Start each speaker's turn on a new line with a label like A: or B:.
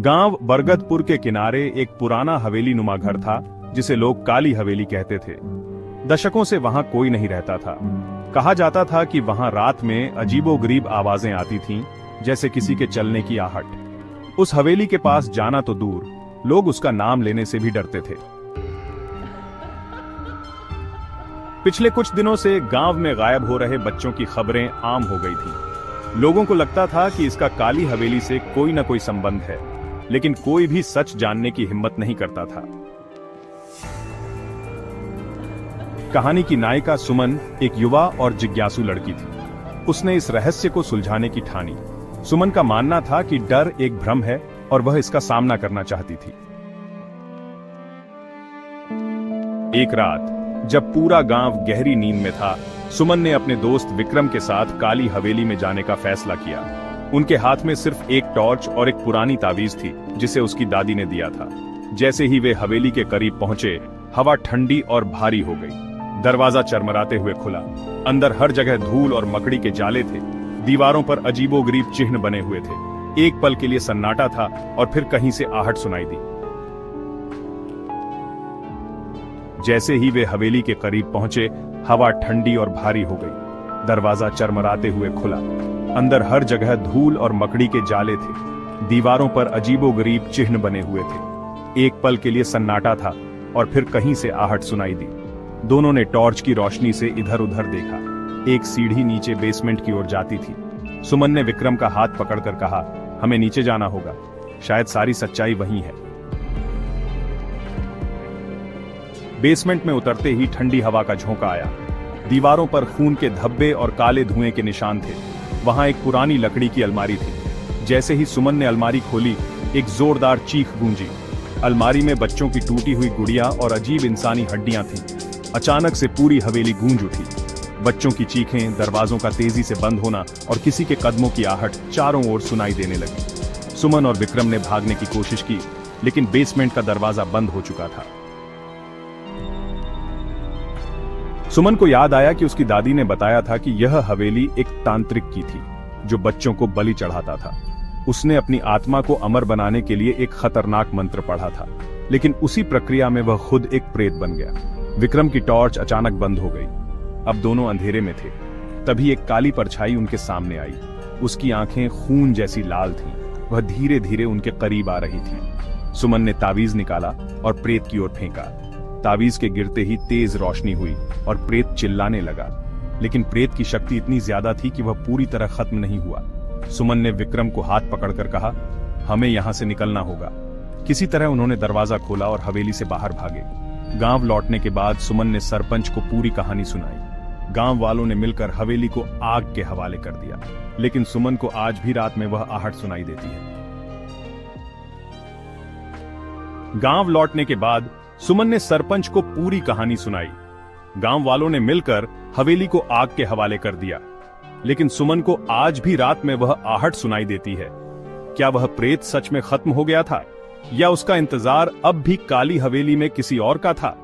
A: गांव बरगदपुर के किनारे एक पुराना हवेली नुमा घर था जिसे लोग काली हवेली कहते थे। दशकों से वहां कोई नहीं रहता था। कहा जाता था कि वहां रात में अजीबोगरीब आवाजें आती थीं, जैसे किसी के चलने की आहट। उस हवेली के पास जाना तो दूर, लोग उसका नाम लेने से भी डरते थे। पिछले कुछ दिनों से गांव में गायब हो रहे बच्चों की खबरें आम हो गई थीं। लोगों को लगता था कि इसका काली हवेली से कोई न कोई संबंध है, लेकिन कोई भी सच जानने की हिम्मत नहीं करता था। कहानी की नायिका सुमन एक युवा और जिज्ञासु लड़की थी। उसने इस रहस्य को सुलझाने की ठानी। सुमन का मानना था कि डर एक भ्रम है और वह इसका सामना करना चाहती थी। एक रात जब पूरा गांव गहरी नींद में था, सुमन ने अपने दोस्त विक्रम के साथ काली हवेली में जाने का फैसला किया। उनके हाथ में सिर्फ एक टॉर्च और एक पुरानी तावीज थी जिसे उसकी दादी ने दिया था। जैसे ही वे हवेली के करीब पहुंचे, हवा ठंडी और भारी हो गई। दरवाजा चरमराते हुए खुला। अंदर हर जगह धूल और मकड़ी के जाले थे। दीवारों पर अजीबोगरीब चिन्ह बने हुए थे। एक पल के लिए सन्नाटा था और फिर कहीं से आहट सुनाई दी। जैसे ही वे हवेली के करीब पहुंचे, हवा ठंडी और भारी हो गई। दरवाजा चरमराते हुए खुला। अंदर हर जगह धूल और मकड़ी के जाले थे। दीवारों पर अजीबोगरीब चिन्ह बने हुए थे। एक पल के लिए सन्नाटा था और फिर कहीं से आहट सुनाई दी। दोनों ने टॉर्च की रोशनी से इधर उधर देखा। एक सीढ़ी नीचे बेसमेंट की ओर जाती थी। सुमन ने विक्रम का हाथ पकड़कर कहा, हमें नीचे जाना होगा, शायद सारी सच्चाई वहीं है। बेसमेंट में उतरते ही ठंडी हवा का झोंका आया। दीवारों पर खून के धब्बे और काले धुएं के निशान थे। वहां एक पुरानी लकड़ी की अलमारी थी। जैसे ही सुमन ने अलमारी खोली, एक जोरदार चीख गूंजी। अलमारी में बच्चों की टूटी हुई गुड़िया और अजीब इंसानी हड्डियां थीं। अचानक से पूरी हवेली गूंज उठी। बच्चों की चीखें, दरवाजों का तेजी से बंद होना और किसी के कदमों की आहट चारों ओर सुनाई देने लगी। सुमन और विक्रम ने भागने की कोशिश की, लेकिन बेसमेंट का दरवाजा बंद हो चुका था। सुमन को याद आया कि उसकी दादी ने बताया था कि यह हवेली एक तांत्रिक की थी जो बच्चों को बलि चढ़ाता था। उसने अपनी आत्मा को अमर बनाने के लिए एक खतरनाक मंत्र पढ़ा था, लेकिन उसी प्रक्रिया में वह खुद एक प्रेत बन गया। विक्रम की टॉर्च अचानक बंद हो गई। अब दोनों अंधेरे में थे। तभी एक काली परछाई उनके सामने आई। उसकी आंखें खून जैसी लाल थीं। वह धीरे धीरे उनके करीब आ रही थी। सुमन ने तावीज निकाला और प्रेत की ओर फेंका। तावीज के गिरते ही तेज रोशनी हुई और प्रेत चिल्लाने लगा, लेकिन प्रेत की शक्ति इतनी ज्यादा थी कि वह पूरी तरह खत्म नहीं हुआ। सुमन ने विक्रम को हाथ पकड़कर कहा, हमें यहां से निकलना होगा। किसी तरह उन्होंने दरवाजा खोला और हवेली से बाहर भागे। गांव लौटने के बाद सुमन ने सरपंच को पूरी कहानी सुनाई। गांव वालों ने मिलकर हवेली को आग के हवाले कर दिया, लेकिन सुमन को आज भी रात में वह आहट सुनाई देती है। गांव लौटने के बाद सुमन ने सरपंच को पूरी कहानी सुनाई। गांव वालों ने मिलकर हवेली को आग के हवाले कर दिया, लेकिन सुमन को आज भी रात में वह आहट सुनाई देती है। क्या वह प्रेत सच में खत्म हो गया था, या उसका इंतजार अब भी काली हवेली में किसी और का था?